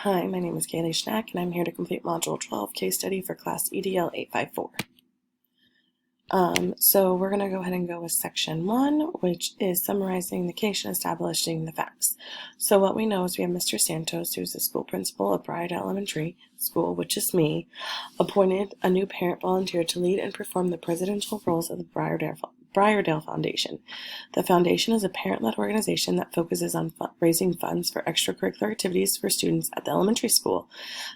Hi, my name is Kaylee Schnack, and I'm here to complete Module 12 case study for class EDL 854. So we're going to go ahead and go with Section 1, which is summarizing the case and establishing the facts. So what we know is we have Mr. Santos, who's the school principal of Briardale Elementary School, which is me, appointed a new parent volunteer to lead and perform the presidential roles of the Briardale Foundation. The foundation is a parent-led organization that focuses on raising funds for extracurricular activities for students at the elementary school.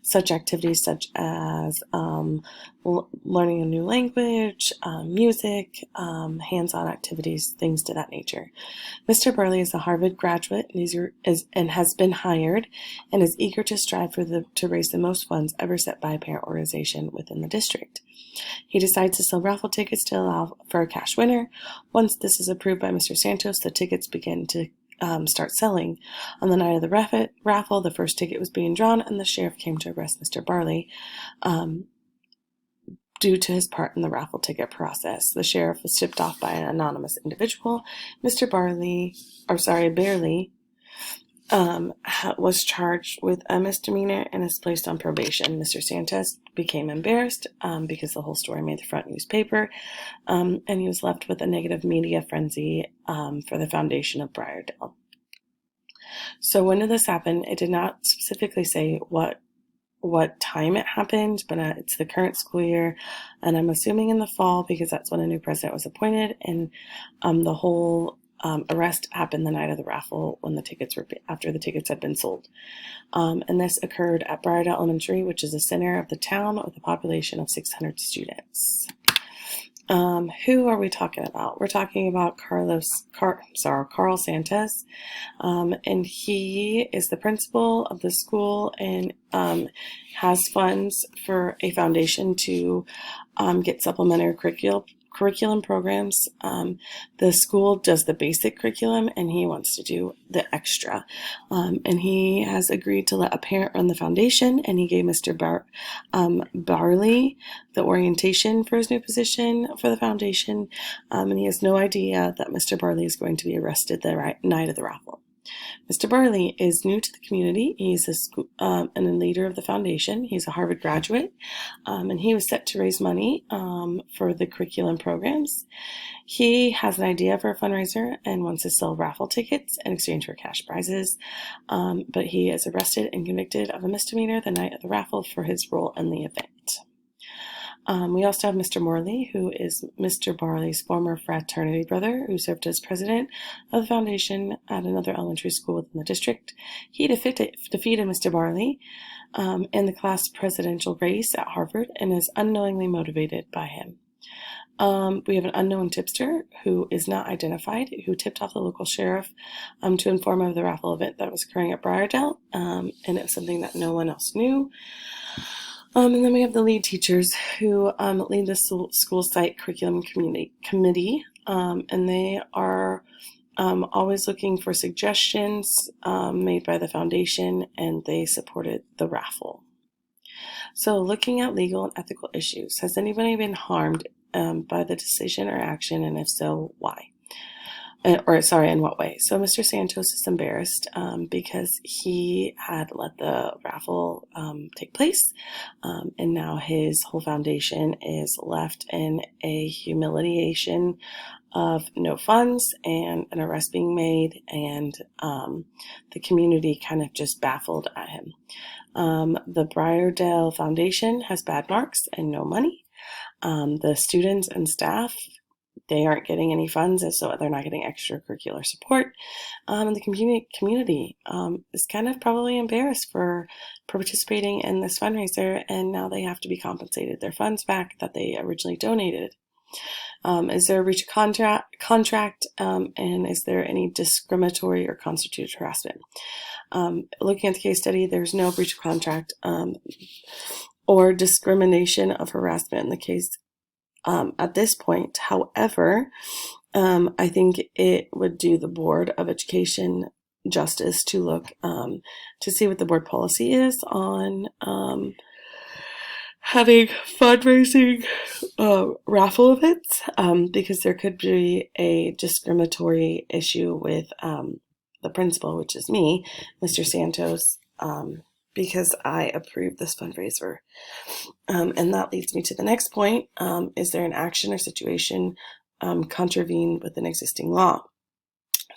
Such activities such as learning a new language, music, hands-on activities, things to that nature. Mr. Burley is a Harvard graduate and has been hired and is eager to strive to raise the most funds ever set by a parent organization within the district. He decides to sell raffle tickets to allow for a cash winner. Once this is approved by Mr. Santos, the tickets begin to start selling. On the night of the raffle, the first ticket was being drawn, and the sheriff came to arrest Mr. Barley due to his part in the raffle ticket process. The sheriff was tipped off by an anonymous individual. Mr. Barley was charged with a misdemeanor and is placed on probation. Mr. Santos became embarrassed because the whole story made the front newspaper, and he was left with a negative media frenzy for the foundation of Briardale. So when did this happen? It did not specifically say what time it happened, but it's the current school year, and I'm assuming in the fall because that's when a new president was appointed, and the whole arrest happened the night of the raffle when after the tickets had been sold. And this occurred at Briardale Elementary, which is the center of the town with a population of 600 students. Who are we talking about? We're talking about Carl Santos, and he is the principal of the school and has funds for a foundation to get supplementary curriculum programs. The school does the basic curriculum, and he wants to do the extra. And he has agreed to let a parent run the foundation, and he gave Mr. Barley the orientation for his new position for the foundation, and he has no idea that Mr. Barley is going to be arrested the night of the raffle. Mr. Barley is new to the community. He's a leader of the foundation. He's a Harvard graduate, and he was set to raise money for the curriculum programs. He has an idea for a fundraiser and wants to sell raffle tickets in exchange for cash prizes, but he is arrested and convicted of a misdemeanor the night of the raffle for his role in the event. We also have Mr. Morley, who is Mr. Barley's former fraternity brother, who served as president of the foundation at another elementary school within the district. He defeated Mr. Barley in the class presidential race at Harvard and is unknowingly motivated by him. We have an unknown tipster who is not identified, who tipped off the local sheriff to inform of the raffle event that was occurring at Briardale, and it was something that no one else knew. And then we have the lead teachers who lead the school site curriculum committee, and they are always looking for suggestions made by the foundation, and they supported the raffle. So looking at legal and ethical issues, has anybody been harmed by the decision or action, and if so, why? In what way? So Mr. Santos is embarrassed because he had let the raffle take place, and now his whole foundation is left in a humiliation of no funds and an arrest being made, and the community kind of just baffled at him. The Briardale Foundation has bad marks and no money. The students and staff, they aren't getting any funds, and so they're not getting extracurricular support. And the community is kind of probably embarrassed for participating in this fundraiser, and now they have to be compensated their funds back that they originally donated. Is there a breach of contract, and is there any discriminatory or constituted harassment? Looking at the case study, there's no breach of contract or discrimination of harassment in the case at this point. However, I think it would do the Board of Education justice to look to see what the board policy is on having fundraising raffle events, because there could be a discriminatory issue with the principal, which is me, Mr. Santos, because I approve this fundraiser. And that leads me to the next point. Is there an action or situation contravened with an existing law?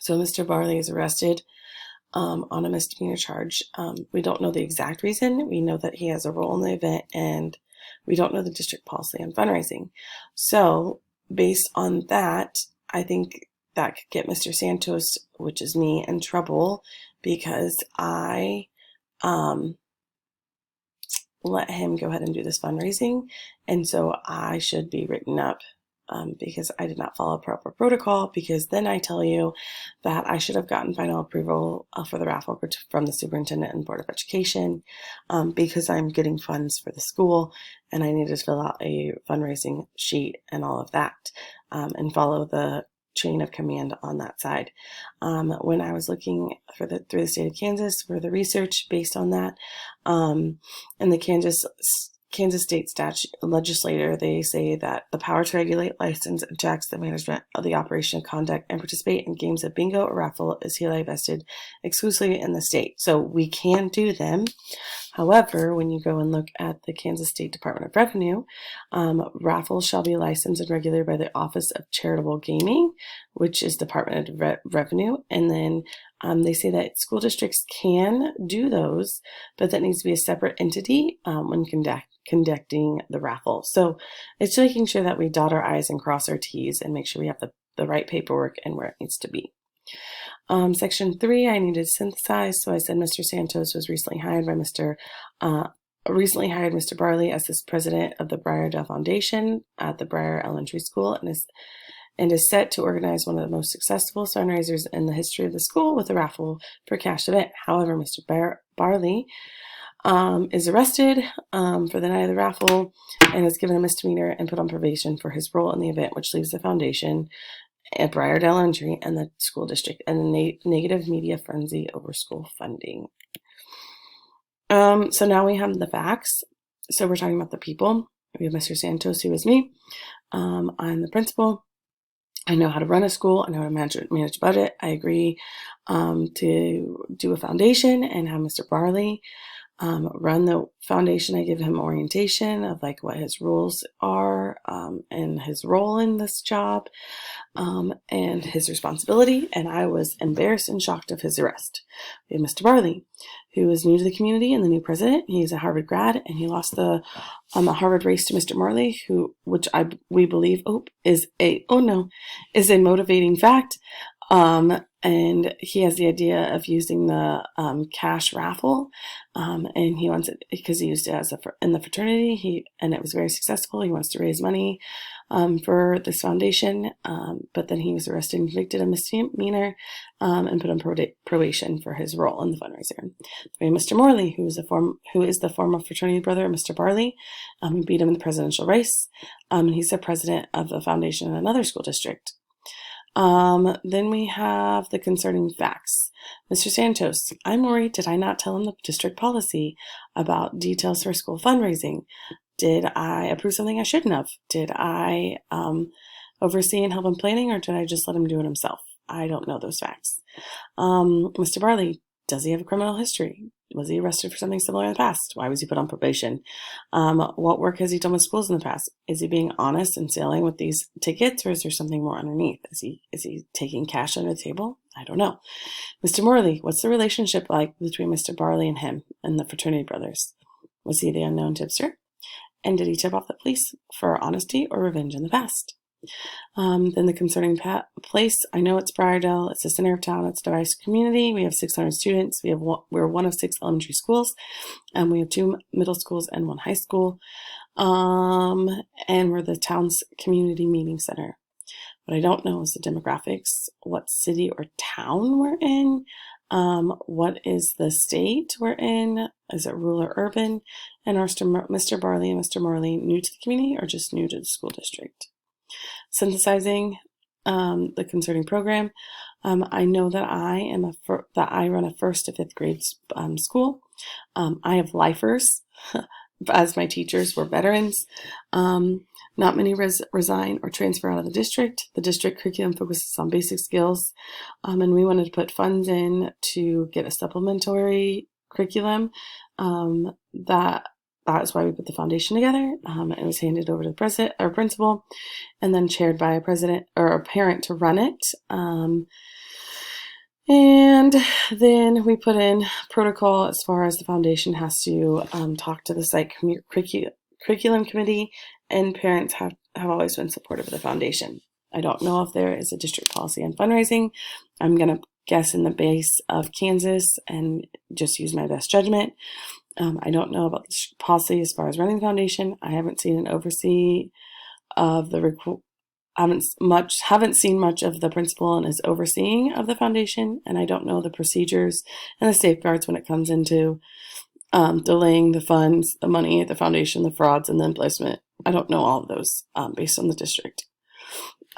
So Mr. Barley is arrested on a misdemeanor charge. We don't know the exact reason. We know that he has a role in the event, and we don't know the district policy on fundraising. So based on that, I think that could get Mr. Santos, which is me, in trouble because I let him go ahead and do this fundraising. And so I should be written up because I did not follow proper protocol, because then I tell you that I should have gotten final approval for the raffle from the superintendent and Board of Education because I'm getting funds for the school and I need to fill out a fundraising sheet and all of that and follow the chain of command on that side. When I was looking through the state of Kansas for the research based on that, and the Kansas State statute legislator, they say that the power to regulate, license, and tax the management of the operation, conduct, and participate in games of bingo or raffle is hereby vested exclusively in the state. So we can do them. However, when you go and look at the Kansas State Department of Revenue, raffles shall be licensed and regulated by the Office of Charitable Gaming, which is Department of Revenue. And then they say that school districts can do those, but that needs to be a separate entity when conducting the raffle. So it's making sure that we dot our I's and cross our T's and make sure we have the right paperwork and where it needs to be. Section 3, I needed to synthesize. So I said Mr. Santos was recently hired Mr. Barley as the president of the Briardale Foundation at the Briar Elementary School and is set to organize one of the most successful fundraisers in the history of the school with a raffle for cash event. However, Mr. Barley is arrested for the night of the raffle and is given a misdemeanor and put on probation for his role in the event, which leaves the foundation at Briardale Elementary and the school district and a negative media frenzy over school funding. So now we have the facts. So we're talking about the people. We have Mr. Santos, who is me. I'm the principal. I know how to run a school. I know how to manage budget. I agree to do a foundation and have Mr. Barley run the foundation. I give him orientation of like what his rules are and his role in this job and his responsibility. And I was embarrassed and shocked of his arrest. We have Mr. Barley, who is new to the community and the new president. He's a Harvard grad, and he lost the Harvard race to Mr. Morley, we believe is a motivating fact. And he has the idea of using the cash raffle, and he wants it because he used it in the fraternity. And it was very successful. He wants to raise money for this foundation, but then he was arrested and convicted of misdemeanor and put on probation for his role in the fundraiser. We have Mr. Morley, who is the former fraternity brother of Mr. Barley. He beat him in the presidential race, and he's the president of the foundation in another school district. Then we have the concerning facts. Mr. Santos, I'm worried. Did I not tell him the district policy about details for school fundraising? Did I approve something I shouldn't have? Did I oversee and help in planning, or did I just let him do it himself? I don't know those facts. Mr. Barley, does he have a criminal history? Was he arrested for something similar in the past? Why was he put on probation? What work has he done with schools in the past? Is he being honest and selling with these tickets, or is there something more underneath? Is he taking cash under the table? I don't know. Mr. Morley, what's the relationship like between Mr. Barley and him and the fraternity brothers? Was he the unknown tipster? And did he tip off the police for honesty or revenge in the past? Then the concerning place. I know it's Briardale. It's the center of town. It's a diverse community. We have 600 students. We're one of 6 elementary schools, and we have 2 middle schools and 1 high school. And we're the town's community meeting center. What I don't know is the demographics, what city or town we're in, what is the state we're in, is it rural or urban, and are Mr. Barley and Mr. Morley new to the community or just new to the school district? Synthesizing the concerning program. I know that I run a 1st to 5th grade school. I have lifers as my teachers were veterans. Not many resign or transfer out of the district. The district curriculum focuses on basic skills, and we wanted to put funds in to get a supplementary curriculum. That is why we put the foundation together. It was handed over to the president or principal, and then chaired by a president or a parent to run it. And then we put in protocol as far as the foundation has to talk to the site curriculum committee, and parents have always been supportive of the foundation. I don't know if there is a district policy on fundraising. I'm going to guess in the base of Kansas and just use my best judgment. I don't know about the policy as far as running the foundation. I haven't seen an oversee of the haven't seen much of the principal and his overseeing of the foundation, and I don't know the procedures and the safeguards when it comes into delaying the funds, the money, the foundation, the frauds, and the emplacement. I don't know all of those based on the district.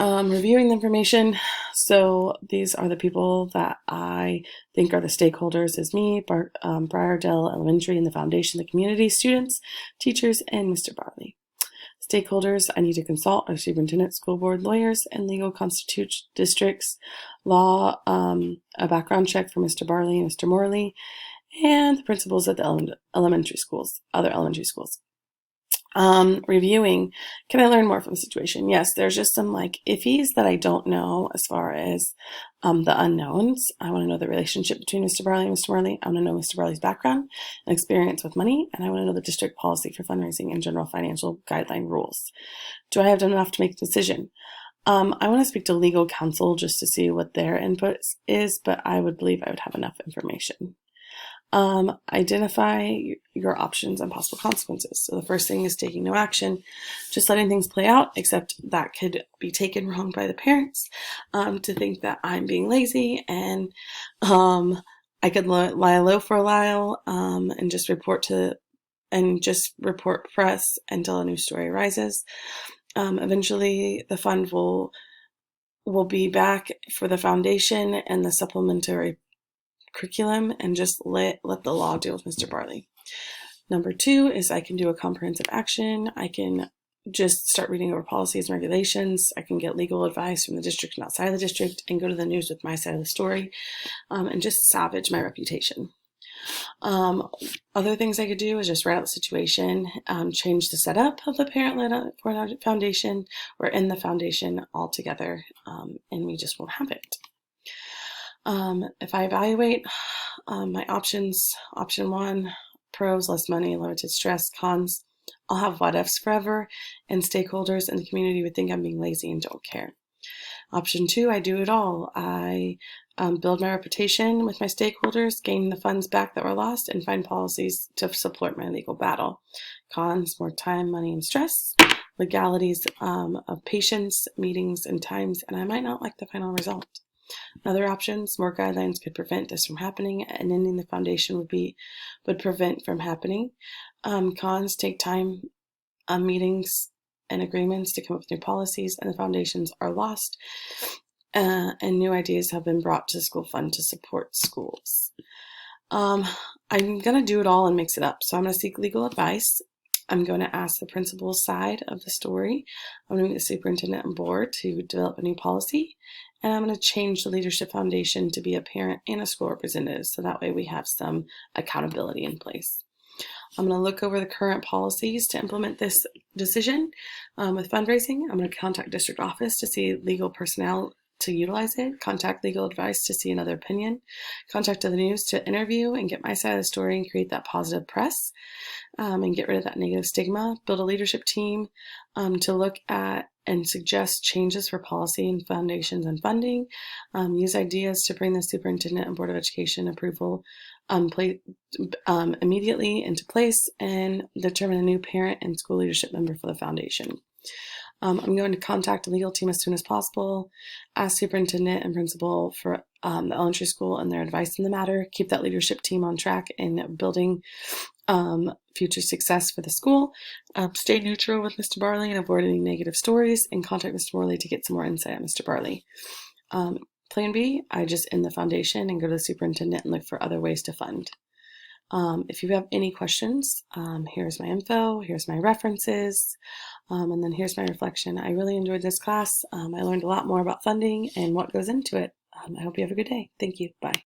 Reviewing the information. So these are the people that I think are the stakeholders is me, Briar EdL Elementary, and the foundation, the community, students, teachers, and Mr. Barley. Stakeholders, I need to consult our superintendent, school board, lawyers, and legal constitute districts, law, a background check for Mr. Barley and Mr. Morley, and the principals at the elementary schools, other elementary schools. Reviewing, can I learn more from the situation? Yes, there's just some like iffies that I don't know as far as the unknowns. I want to know the relationship between Mr. Barley and Mr. Morley. I want to know Mr. Barley's background and experience with money, and I want to know the district policy for fundraising and general financial guideline rules. Do I have done enough to make a decision? I want to speak to legal counsel just to see what their input is, but I would believe I would have enough information. Identify your options and possible consequences. So the first thing is taking no action, just letting things play out, except that could be taken wrong by the parents, to think that I'm being lazy and, I could lie low for a while, and just report press until a new story arises. Eventually the fund will be back for the foundation and the supplementary curriculum, and just let the law deal with Mr. Barley. Number 2 is I can do a comprehensive action. I can just start reading over policies and regulations. I can get legal advice from the district and outside of the district and go to the news with my side of the story, and just savage my reputation. Other things I could do is just write out the situation, change the setup of the parent-led foundation or end the foundation altogether, and we just won't have it. If I evaluate my options, option 1, pros, less money, limited stress, cons, I'll have what ifs forever, and stakeholders in the community would think I'm being lazy and don't care. Option 2, I do it all. I build my reputation with my stakeholders, gain the funds back that were lost, and find policies to support my legal battle. Cons, more time, money, and stress. Legalities of patience, meetings, and times, and I might not like the final result. Other options, more guidelines could prevent this from happening, and ending the foundation would prevent from happening. Cons, take time, meetings and agreements to come up with new policies, and the foundations are lost, and new ideas have been brought to the school fund to support schools. I'm going to do it all and mix it up. So I'm going to seek legal advice. I'm going to ask the principal's side of the story. I'm going to meet the superintendent and board to develop a new policy. And I'm going to change the leadership foundation to be a parent and a school representative, so that way we have some accountability in place. I'm going to look over the current policies to implement this decision. With fundraising, I'm going to contact district office to see legal personnel to utilize it, contact legal advice to see another opinion, contact the news to interview and get my side of the story and create that positive press, and get rid of that negative stigma, build a leadership team to look at and suggest changes for policy and foundations and funding, use ideas to bring the superintendent and board of education approval immediately into place, and determine a new parent and school leadership member for the foundation. I'm going to contact the legal team as soon as possible, ask superintendent and principal for the elementary school and their advice in the matter, keep that leadership team on track in building future success for the school, stay neutral with Mr. Barley and avoid any negative stories, and contact Mr. Morley to get some more insight on Mr. Barley. Plan B, I just end the foundation and go to the superintendent and look for other ways to fund. If you have any questions, here's my info, here's my references, and then here's my reflection. I really enjoyed this class. I learned a lot more about funding and what goes into it. I hope you have a good day. Thank you. Bye.